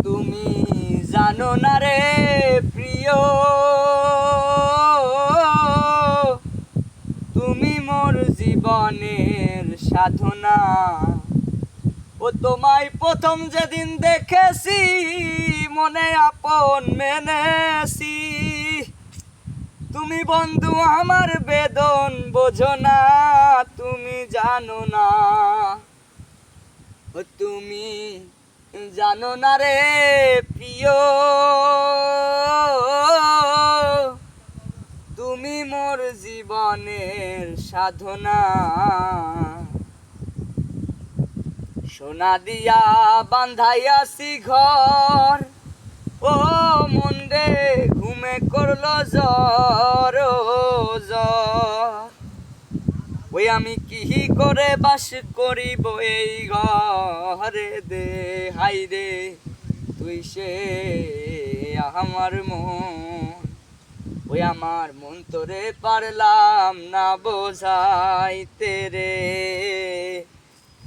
তুমি জানো না রে প্রিয়, তুমি মোর জীবনের সাধনা। ও তোমায় প্রথম যেদিন দেখেছি, মনে আপন মেনেছি। তুমি বন্ধু আমার বেদন বোঝো না, তুমি জানো না। ও তুমি জানো না রে প্রিয়, তুমি মোর জীবনের সাধনা। সোনা দিয়া বান্ধাইয়াছি ঘর, ও মন রে ঘুমে করলো জ্বর ও জ্বর। ওই আমি কি করে বাস করিব এই ঘরে দে, হাই রে তুই সে আমার মন। ওই আমার মন তোরে পারলাম না বোঝাইতে রে,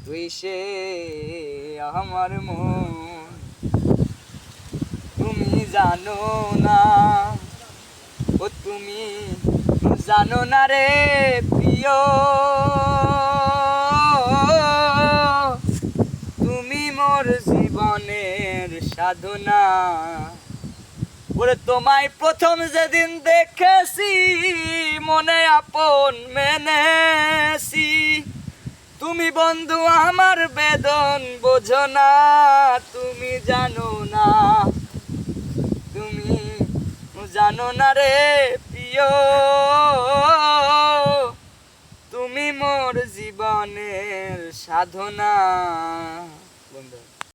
তুই সে আমার মন। তুমি জানো না, ও তুমি জানো না রে প্রিয়, তুমি মোর জীবনের সাধনা। ওরে তোমায় প্রথম যেদিন দেখেছি, মনে আপন মেনেছি। তুমি বন্ধু আমার বেদন বোঝো না, তুমি জানো না। তুমি জানো না রে প্রিয়, তুমি মোর জীবনের সাধনা।